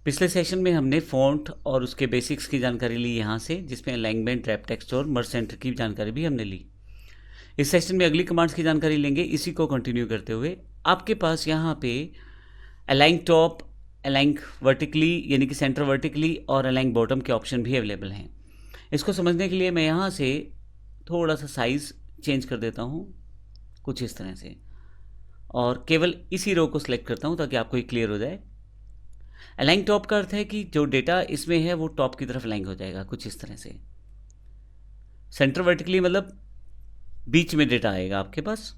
पिछले सेशन में हमने फ़ॉन्ट और उसके बेसिक्स की जानकारी ली यहाँ से, जिसमें अलाइनमेंट, रैप टेक्स्ट और मर्ज सेंटर की जानकारी भी हमने ली। इस सेशन में अगली कमांड्स की जानकारी लेंगे। इसी को कंटिन्यू करते हुए आपके पास यहाँ पे अलाइन टॉप, अलाइन वर्टिकली यानी कि सेंटर वर्टिकली और अलाइन बॉटम के ऑप्शन भी अवेलेबल हैं। इसको समझने के लिए मैं यहाँ से थोड़ा सा साइज़ चेंज कर देता हूँ कुछ इस तरह से, और केवल इसी रो को सिलेक्ट करता हूँ ताकि आपको ये क्लियर हो जाए। अलाइन टॉप का अर्थ है कि जो डेटा इसमें है वो टॉप की तरफ अलाइन हो जाएगा कुछ इस तरह से। सेंटर वर्टिकली मतलब बीच में डेटा आएगा आपके पास,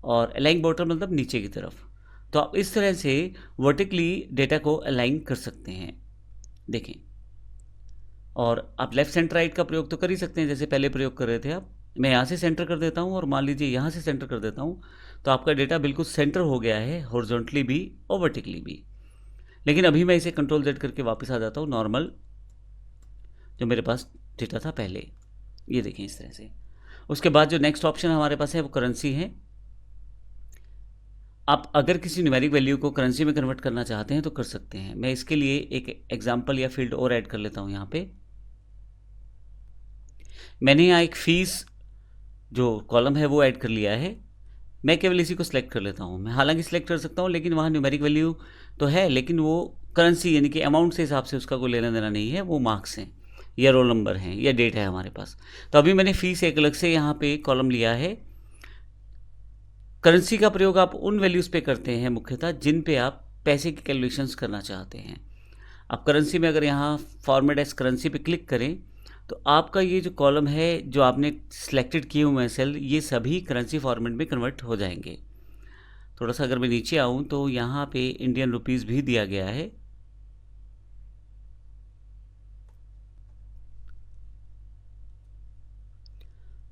और अलाइन बॉटम मतलब नीचे की तरफ। तो आप इस तरह से वर्टिकली डेटा को अलाइन कर सकते हैं, देखें। और आप लेफ्ट सेंटर राइट का प्रयोग तो कर ही सकते हैं, जैसे पहले प्रयोग कर रहे थे आप। मैं यहाँ से सेंटर कर देता हूँ और मान लीजिए यहाँ से सेंटर कर देता हूँ, तो आपका डेटा बिल्कुल सेंटर हो गया है, हॉरिजॉन्टली भी और वर्टिकली भी। लेकिन अभी मैं इसे कंट्रोल जेड करके वापस आ जाता हूँ नॉर्मल जो मेरे पास डेटा था पहले, ये देखें इस तरह से। उसके बाद जो नेक्स्ट ऑप्शन हमारे पास है वो करेंसी है। आप अगर किसी न्यूमेरिक वैल्यू को करेंसी में कन्वर्ट करना चाहते हैं तो कर सकते हैं। मैं इसके लिए एक एग्जांपल या फील्ड और ऐड कर लेता हूँ। यहाँ पे मैंने यहाँ एक फीस जो कॉलम है वो ऐड कर लिया है। मैं केवल इसी को सिलेक्ट कर लेता हूँ। मैं हालांकि सिलेक्ट कर सकता हूँ, लेकिन वहाँ न्यूमेरिक वैल्यू तो है, लेकिन वो करेंसी यानी कि अमाउंट से हिसाब से उसका कोई लेना देना नहीं है। वो मार्क्स हैं या रोल नंबर हैं या डेट है हमारे पास। तो अभी मैंने फीस एक अलग से यहाँ पे कॉलम लिया है। करेंसी का प्रयोग आप उन वैल्यूज़ पे करते हैं मुख्यतः जिन पे आप पैसे की कैलकुलेशंस करना चाहते हैं। आप करेंसी में अगर यहाँ फॉर्मेट एज करेंसी पे क्लिक करें तो आपका ये जो कॉलम है, जो आपने सिलेक्टेड किए हुए हैं सेल, ये सभी करेंसी फॉर्मेट में कन्वर्ट हो जाएंगे। थोड़ा सा अगर मैं नीचे आऊँ तो यहाँ पे इंडियन रुपीज़ भी दिया गया है।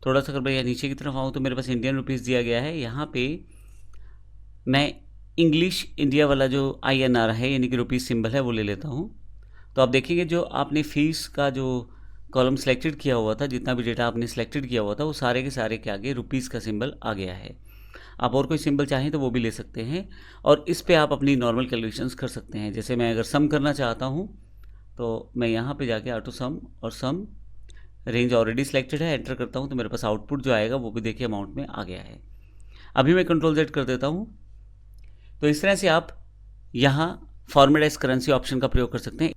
थोड़ा सा अगर मैं यहाँ नीचे की तरफ आऊँ तो मेरे पास इंडियन रुपीज़ दिया गया है। यहाँ पे मैं इंग्लिश इंडिया वाला जो INR है यानी कि रुपीज़ सिंबल है वो ले लेता हूँ। तो आप देखेंगे जो आपने फीस का जो कॉलम सेलेक्टेड किया हुआ था, जितना भी डेटा आपने सेलेक्टेड किया हुआ था, वो सारे के सारे के आगे रुपीज़ का सिंबल आ गया है। आप और कोई सिंबल चाहें तो वो भी ले सकते हैं, और इस पे आप अपनी नॉर्मल कैलकुलेशंस कर सकते हैं। जैसे मैं अगर सम करना चाहता हूँ तो मैं यहाँ पे जाके ऑटो सम और सम रेंज ऑलरेडी सिलेक्टेड है, एंटर करता हूँ तो मेरे पास आउटपुट जो आएगा वो भी देखिए अमाउंट में आ गया है। अभी मैं कंट्रोल जेड कर देता हूँ। तो इस तरह से आप यहाँ फॉर्मेट एज करेंसी ऑप्शन का प्रयोग कर सकते हैं।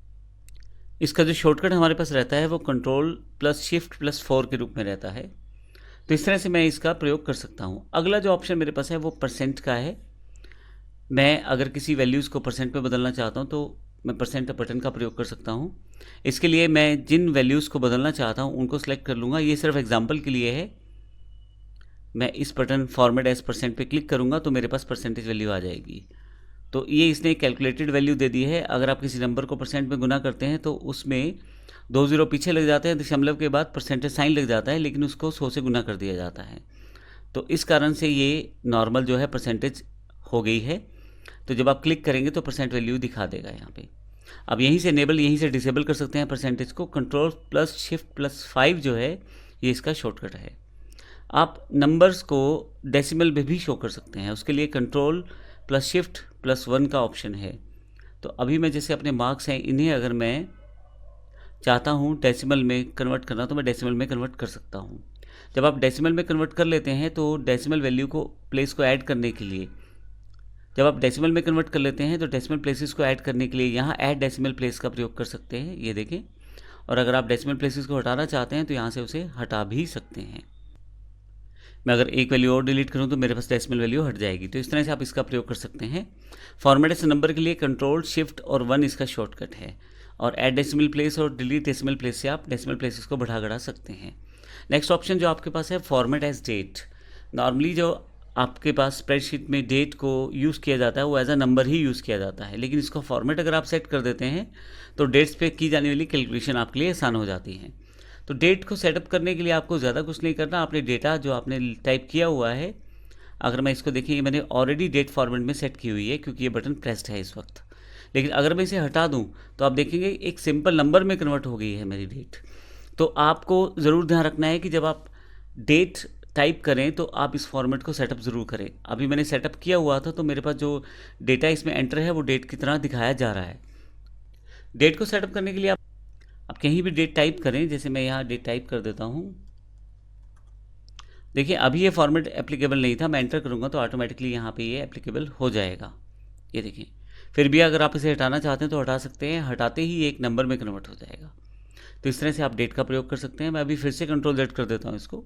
इसका जो शॉर्टकट हमारे पास रहता है वो Ctrl+Shift+4 के रूप में रहता है। तो इस तरह से मैं इसका प्रयोग कर सकता हूँ। अगला जो ऑप्शन मेरे पास है वो परसेंट का है। मैं अगर किसी वैल्यूज़ को परसेंट में बदलना चाहता हूँ तो मैं परसेंट बटन का प्रयोग कर सकता हूँ। इसके लिए मैं जिन वैल्यूज़ को बदलना चाहता हूँ उनको सेलेक्ट कर लूँगा। ये सिर्फ एग्जाम्पल के लिए है। मैं इस बटन फॉर्मेट एज परसेंट पे क्लिक करूँगा तो मेरे पास परसेंटेज वैल्यू आ जाएगी। तो ये इसने कैलकुलेटेड वैल्यू दे दी है। अगर आप किसी नंबर को परसेंट में गुना करते हैं तो उसमें 2 जीरो पीछे लग जाते हैं, दशमलव के बाद परसेंटेज साइन लग जाता है, लेकिन उसको 100 से गुना कर दिया जाता है। तो इस कारण से ये नॉर्मल जो है परसेंटेज हो गई है। तो जब आप क्लिक करेंगे तो परसेंट वैल्यू दिखा देगा यहाँ पे। अब यहीं से इनेबल, यहीं से डिसेबल कर सकते हैं परसेंटेज को। Ctrl+Shift+5 जो है ये इसका शॉर्टकट है। आप नंबर्स को डेसिमल में भी शो कर सकते हैं। उसके लिए Ctrl+Shift+1 का ऑप्शन है। तो अभी मैं जैसे अपने मार्क्स हैं, इन्हें अगर मैं चाहता हूँ डेसिमल में कन्वर्ट करना तो मैं डेसिमल में कन्वर्ट कर सकता हूँ। जब आप डेसिमल में कन्वर्ट कर लेते हैं तो डेसिमल वैल्यू को प्लेस को ऐड करने के लिए, जब आप डेसिमल में कन्वर्ट कर लेते हैं तो डेसिमल प्लेसेस को ऐड करने के लिए यहाँ ऐड डेसिमल प्लेस का प्रयोग कर सकते हैं, ये देखें। और अगर आप डेसिमल प्लेसेस को हटाना चाहते हैं तो यहाँ से उसे हटा भी सकते हैं। मैं अगर एक वैल्यू और डिलीट करूँ तो मेरे पास डेसिमल वैल्यू हट जाएगी। तो इस तरह से आप इसका प्रयोग कर सकते हैं। फॉर्मेट एज नंबर के लिए Ctrl+Shift+1 इसका शॉर्टकट है, और ऐड डेसिमल प्लेस और डिलीट डेसिमल प्लेस से आप डेसिमल प्लेसेस को बढ़ा घटा सकते हैं। नेक्स्ट ऑप्शन जो आपके पास है फॉर्मेट एज डेट। नॉर्मली जो आपके पास स्प्रेडशीट में डेट को यूज़ किया जाता है वो एज अ नंबर ही यूज़ किया जाता है, लेकिन इसका फॉर्मेट अगर आप सेट कर देते हैं तो डेट्स पे की जाने वाली कैलकुलेशन आपके लिए आसान हो जाती है। तो डेट को सेटअप करने के लिए आपको ज़्यादा कुछ नहीं करना। आपने डेटा जो आपने टाइप किया हुआ है, अगर मैं इसको देखें, मैंने ऑलरेडी डेट फॉर्मेट में सेट की हुई है क्योंकि ये बटन प्रेस्ड है इस वक्त। लेकिन अगर मैं इसे हटा दूं तो आप देखेंगे एक सिंपल नंबर में कन्वर्ट हो गई है मेरी डेट। तो आपको ज़रूर ध्यान रखना है कि जब आप डेट टाइप करें तो आप इस फॉर्मेट को सेटअप ज़रूर करें। अभी मैंने सेटअप किया हुआ था तो मेरे पास जो डेटा इसमें एंटर है वो डेट की तरह दिखाया जा रहा है। डेट को सेटअप करने के लिए आप कहीं भी डेट टाइप करें, जैसे मैं यहाँ डेट टाइप कर देता हूँ। देखिए अभी ये फॉर्मेट एप्लीकेबल नहीं था, मैं एंटर करूँगा तो ऑटोमेटिकली यहाँ पे ये एप्लीकेबल हो जाएगा। ये देखिए, फिर भी अगर आप इसे हटाना चाहते हैं तो हटा सकते हैं, हटाते ही एक नंबर में कन्वर्ट हो जाएगा। तो इस तरह से आप डेट का प्रयोग कर सकते हैं। मैं अभी फिर से कंट्रोल Z कर देता हूँ इसको।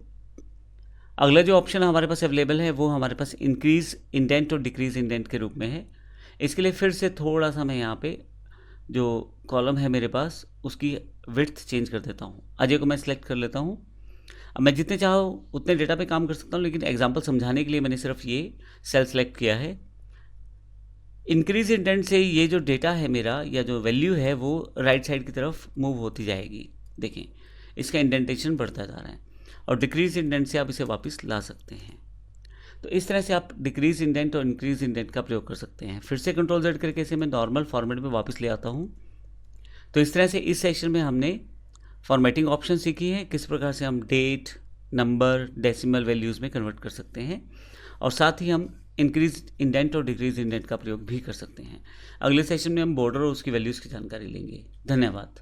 अगला जो ऑप्शन हमारे पास अवेलेबल है वो हमारे पास इंक्रीज इंडेंट और डिक्रीज इंडेंट के रूप में है। इसके लिए फिर से थोड़ा सा मैं यहाँ पे जो कॉलम है मेरे पास उसकी विड्थ चेंज कर देता हूँ। अजय को मैं सिलेक्ट कर लेता हूँ। अब मैं जितने चाहूँ उतने डेटा पे काम कर सकता हूँ, लेकिन एग्जांपल समझाने के लिए मैंने सिर्फ ये सेल सेलेक्ट किया है। इंक्रीज इंडेंट से ये जो डेटा है मेरा या जो वैल्यू है वो राइट साइड की तरफ मूव होती जाएगी। देखें इसका इंडेंटेशन बढ़ता जा रहा है। और डिक्रीज इंडेंट से आप इसे वापस ला सकते हैं। तो इस तरह से आप डिक्रीज इंडेंट और इंक्रीज इंडेंट का प्रयोग कर सकते हैं। फिर से कंट्रोल Z करके इसे मैं नॉर्मल फॉर्मेट में वापस ले आता हूँ। तो इस तरह से इस सेशन में हमने फॉर्मेटिंग ऑप्शन सीखी है, किस प्रकार से हम डेट, नंबर, डेसिमल वैल्यूज़ में कन्वर्ट कर सकते हैं, और साथ ही हम इंक्रीज इंडेंट और डिक्रीज इंडेंट का प्रयोग भी कर सकते हैं। अगले सेशन में हम बॉर्डर और उसकी वैल्यूज़ की जानकारी लेंगे। धन्यवाद।